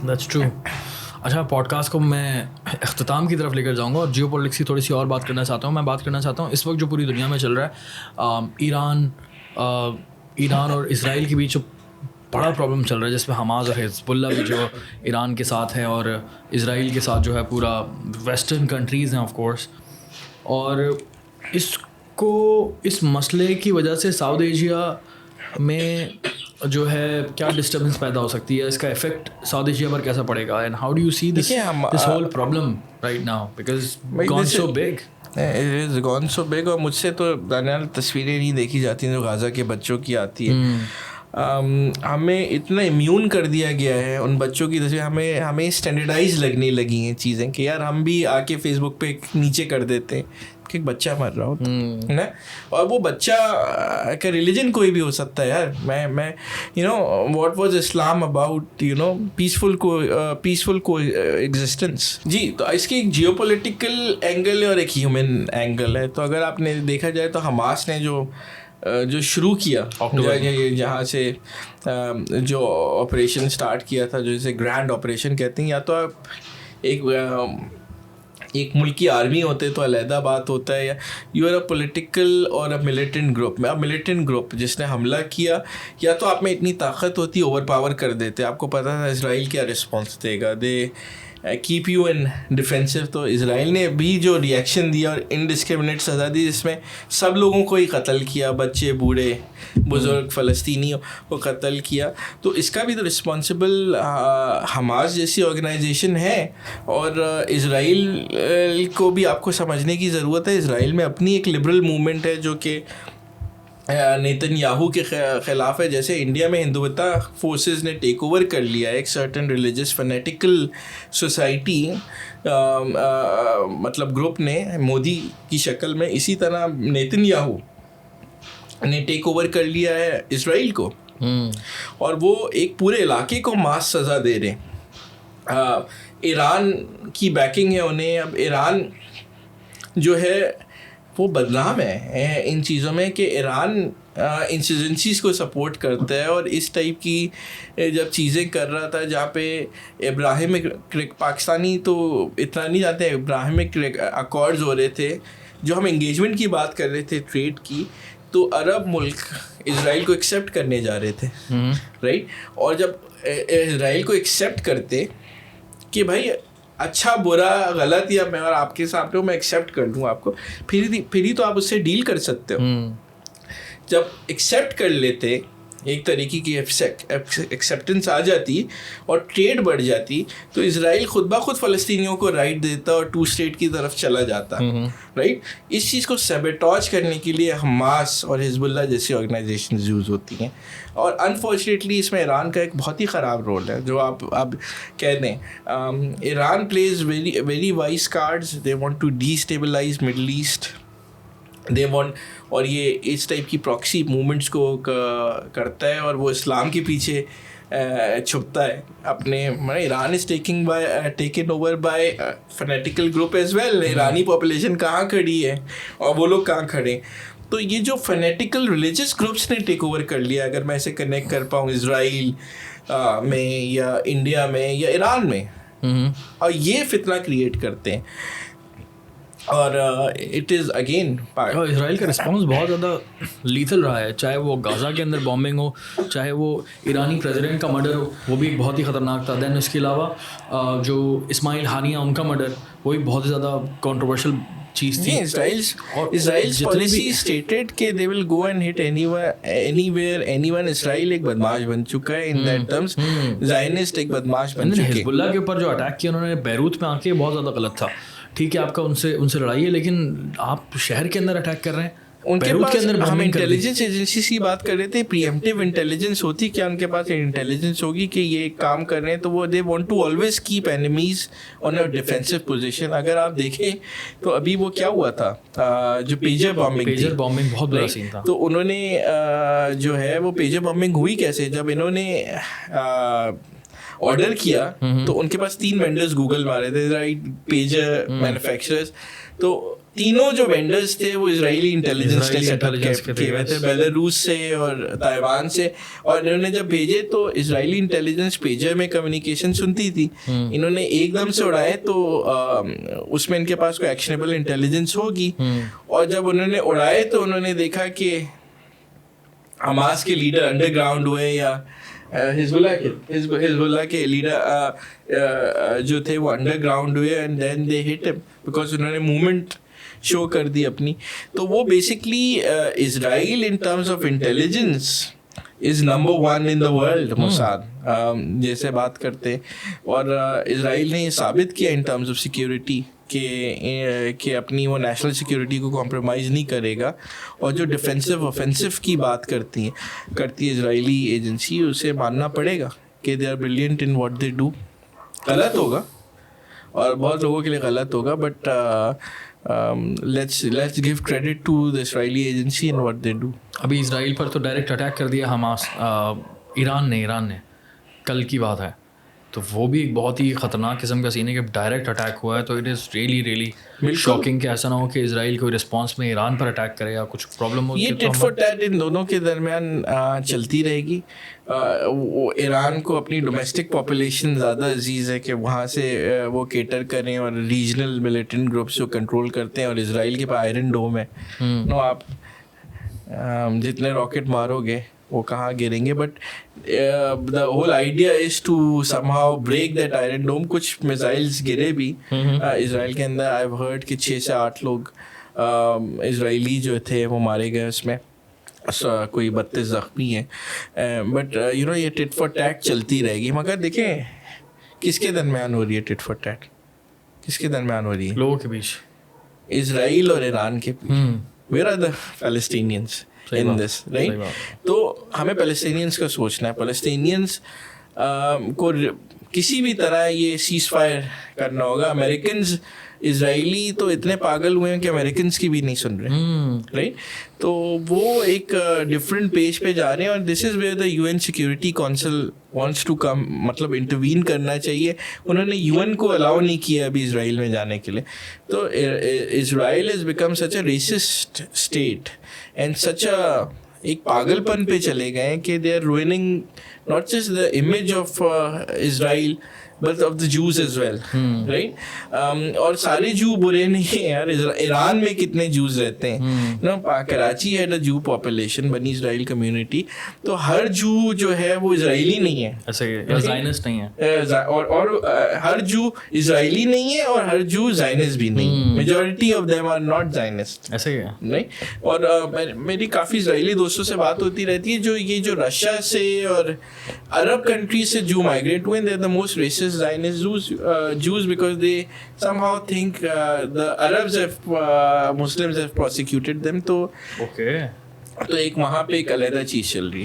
That's true. अच्छा, podcast को मैं अख्ताम की तरफ लेकर जाऊंगा और जियोपॉलिटिक्स की थोड़ी सी और बात करना चाहता हूँ। मैं बात करना चाहता हूँ इस वक्त जो पूरी दुनिया में चल रहा है, ईरान और इसराइल के बीच जो बड़ा प्रॉब्लम चल रहा है, जिसमें हमास और हिज़्बुल्लाह भी जो ईरान के साथ है और इसराइल के साथ जो है पूरा वेस्टर्न कंट्रीज़ हैं ऑफ कोर्स। और इस मसले की वजह से साउथ एशिया में जो है क्या डिस्टर्बेंस पैदा हो सकती है, इसका इफेक्ट साउथ एशिया पर कैसा पड़ेगा, and how do you see this whole problem right now because gone so big. It is gone so big. और मुझसे तो दानियाल तस्वीरें नहीं देखी जाती जो गाज़ा के बच्चों की आती है। हमें इतना इम्यून कर दिया गया है उन बच्चों की तस्वीर, हमें स्टैंडर्डाइज लगने लगी हैं चीज़ें कि यार हम भी आके फेसबुक पे नीचे कर देते हैं कि एक बच्चा मर रहा होता है ना, और वो बच्चा का रिलीजन कोई भी हो सकता है यार। मैं you know what was Islam about, you know peaceful को एग्जिस्टेंस। जी, तो इसकी एक जियोपॉलिटिकल एंगल है और एक ह्यूमन एंगल है। तो अगर आपने देखा जाए तो हमास ने जो शुरू किया जहाँ से जो ऑपरेशन स्टार्ट किया था, जो इसे ग्रैंड ऑपरेशन कहते हैं, या तो आप एक मुल्क की आर्मी होते तो अलहदा बात होता है, या यू आर अ पॉलिटिकल और अ मिलिटेंट ग्रुप में। अब मिलिटेंट ग्रुप जिसने हमला किया, या तो आप में इतनी ताकत होती, ओवर पावर कर देते। आपको पता था इसराइल क्या रिस्पॉन्स देगा, they keep you in defensive. तो इसराइल ने भी जो रिएक्शन दिया और इनडिस्क्रिमिनेट सज़ा दी, जिसमें सब लोगों को ही कत्ल किया, बच्चे बूढ़े बुज़ुर्ग फ़लस्तीनियों को कत्ल किया। तो इसका भी तो रिस्पॉन्सिबल हमास जैसी ऑर्गेनाइजेशन है। और इसराइल को भी आपको समझने की ज़रूरत है। इसराइल में अपनी एक लिबरल मूवमेंट है जो कि नेतन्याहू के ख़िलाफ़ है। जैसे इंडिया में हिंदुत्व फोर्सेस ने टेक ओवर कर लिया है एक सर्टन रिलीजियस फनेटिकल सोसाइटी, मतलब ग्रुप ने मोदी की शक्ल में, इसी तरह नेतन्याहू ने टेक ओवर कर लिया है इसराइल को। और वो एक पूरे इलाके को मास सज़ा दे रहे हैं। ईरान की बैकिंग है उन्हें। अब ईरान जो है वो बदनाम है इन चीज़ों में कि ईरान इंसर्जेंसीज को सपोर्ट करता है, और इस टाइप की जब चीज़ें कर रहा था जहाँ पे इब्राहिमिक पाकिस्तानी तो इतना नहीं जानते, इब्राहिमिक अकॉर्ड्स हो रहे थे, जो हम इंगेजमेंट की बात कर रहे थे ट्रेड की, तो अरब मुल्क इसराइल को एक्सेप्ट करने जा रहे थे, राइट। और जब इसराइल को एक्सेप्ट करते कि भाई अच्छा बुरा गलत, या मैं और आपके सामने हूँ, मैं एक्सेप्ट कर दूँ आपको, फिर ही तो आप उससे डील कर सकते हो। जब एक्सेप्ट कर लेते, एक तरीके की एक्सेप्टेंस आ जाती और ट्रेड बढ़ जाती, तो इसराइल खुद ब खुद फ़लस्तीनियों को राइट देता और 2 स्टेट की तरफ चला जाता, राइट। इस चीज़ को सबेटॉज करने के लिए हमास और हिज़्बुल्लाह जैसी ऑर्गेनाइजेशन यूज़ होती हैं। और अनफॉर्चुनेटली इसमें ईरान का एक बहुत ही ख़राब रोल है, जो आप कह दें। Iran plays very wise cards. They want to destabilize Middle East, they want, और ये इस टाइप की प्रॉक्सी मूवमेंट्स को करता है, और वो इस्लाम के पीछे छुपता है अपने। Iran is taken over by fanatical group as well. ईरानी पॉपुलेशन कहाँ खड़ी है और वो लोग कहाँ खड़े। तो ये जो फनेटिकल रिलीजियस ग्रुप्स ने टेक ओवर कर लिया, अगर मैं इसे कनेक्ट कर पाऊँ इसराइल में या इंडिया में या ईरान में, और ये फितना क्रिएट करते हैं। और इट इज़ अगेन इसराइल का रिस्पॉन्स बहुत ज़्यादा लीथल रहा है, चाहे वो गाज़ा के अंदर बॉम्बिंग हो, चाहे वो ईरानी प्रेसिडेंट का मर्डर हो, वो भी बहुत ही ख़तरनाक था। दैन इसके अलावा जो इस्माइल हानिया उनका मर्डर, वो भी बहुत ही ज़्यादा कंट्रोवर्शियल चीज़ थी। इज़राइल पॉलिसी स्टेटेड कि they will go and hit anywhere anyone. Israel एक बदमाश बन चुका है इन दैट टर्म्स, ज़ायनिस्ट एक बदमाश बन चुके हैं। हिज़्बुल्लाह के ऊपर जो अटैक किया उन्होंने बैरूत में आके, बहुत ज़्यादा गलत था। ठीक है, आपका उनसे लड़ाई है, लेकिन आप शहर के अंदर अटैक कर रहे हैं। उनके पास, हम इंटेलिजेंस एजेंसी की बात कर रहे थे, प्रीएम्प्टिव इंटेलिजेंस होती, क्या उनके पास इंटेलिजेंस होगी कि ये काम कर रहे हैं, तो वो they want to always keep enemies on a defensive position. अगर आप देखें तो अभी वो क्या हुआ था, जो पेजर बॉम्बिंग बहुत बड़ा सीन था। तो उन्होंने जो है वो पेजर बॉम्बिंग हुई कैसे, जब इन्होंने ऑर्डर किया तो उनके पास 3 वेंडर्स गूगल मारे थे, राइट, पेजर मैन्युफैक्चरर्स। तो तीनों जो वेंडर्स थे वो इजरायली इंटेलिजेंस ने सेटअप किए हुए थे, बेलारूस से और ताइवान से। और इन्होंने जब भेजे तो इजरायली इंटेलिजेंस पेजर में कम्युनिकेशन सुनती थी, इन्होंने एकदम से उड़ाए तो उसमें इनके पास कोई एक्शनेबल इंटेलिजेंस होगी। और जब उन्होंने उड़ाए तो उन्होंने देखा कि हमास के लीडर अंडरग्राउंड हुए या हिजबुल्लाह के लीडर जो थे वो अंडरग्राउंड हुए, and then they hit him because उन्होंने मूवमेंट शो कर दी अपनी। तो वो basically Israel in terms of intelligence is number 1 in the world, Mossad जैसे बात करते हैं। और इजराइल ने ये साबित किया इन टर्म्स ऑफ सिक्योरिटी कि अपनी वो नेशनल सिक्योरिटी को कॉम्प्रोमाइज़ नहीं करेगा। और जो डिफेंसिव ऑफेंसिव की बात करती है इजरायली एजेंसी, उसे मानना पड़ेगा कि they are brilliant in what they do. गलत होगा और बहुत लोगों के लिए गलत होगा, but let's give credit to the Israeli agency and what they do. अभी इजराइल पर तो डायरेक्ट अटैक कर दिया हमास, ईरान ने कल की बात है, तो वो भी एक बहुत ही ख़तरनाक किस्म का सीन है कि डायरेक्ट अटैक हुआ है। तो इट इज़ रियली शॉकिंग कि ऐसा ना हो कि इजराइल कोई रिस्पांस में ईरान पर अटैक करे या कुछ प्रॉब्लम हो। ये टिट फॉर टैट इन दोनों के दरमियान चलती रहेगी। वो ईरान को अपनी डोमेस्टिक पॉपुलेशन ज़्यादा अजीज़ है कि वहाँ से वो केटर करें और रीजनल मिलिटेंट ग्रुप्स जो कंट्रोल करते हैं, और इजराइल के पास आयरन डोम है। नो, आप जितने रॉकेट मारोगे वो कहाँ गिरेंगे, but the whole idea is to somehow break that iron dome. कुछ मिसाइल्स गिरे भी इजराइल के अंदर। आई हैव हर्ड कि 6 से 8 लोग इजरायली जो थे वो मारे गए उसमें, कोई 32 जख्मी हैं। बट यू नो ये टिट फॉर टैट चलती रहेगी। मगर देखें किसके दरमियान हो रही है टिट फॉर टैट, किसके दरमियान हो रही है? लोगों के बीच, इजराइल और ईरान के बीच। Where are the Palestinians in this, right? तो हमें पैलेस्टीनियंस का सोचना है। पैलेस्टीनियंस को किसी भी तरह ये सीज फायर करना होगा। अमेरिकन्स, इजरायली तो इतने पागल हुए हैं कि अमेरिकन्स की भी नहीं सुन रहे, राइट? तो वो एक डिफरेंट पेज पे जा रहे हैं, और this is where the UN security council wants to come, मतलब इंटरवीन करना चाहिए। उन्होंने यूएन को अलाउ नहीं किया अभी इजराइल में जाने के लिए। तो Israel is become such a racist state and such a एक पागलपन पे चले गए हैं कि they are ruining not just the image of Israel but of the Jews as well, right? और सारे जू बुरे नहीं है यार। ईरान में कितने जूस रहते हैं, ना? कराची है द जू पॉपुलेशन, बनी इजराइल कम्युनिटी। तो हर जू जो है वो इजरायली नहीं है, ऐसे ज़ायनिस्ट नहीं है, और हर जू इजरायली नहीं है और हर जू ज़ायनिस्ट भी नहीं। Majority of them are not Zionist, ऐसे है, नहीं? और मेरी काफ़ी इजरायली दोस्तों से बात होती रहती है जो रशिया से और अरब कंट्री से जू माइग्रेट हुए, they are the most racist Zionist Jews because they somehow think the Arabs have Muslims have prosecuted them. तो एक वहाँ पे एक अलग चीज़ चल रही है।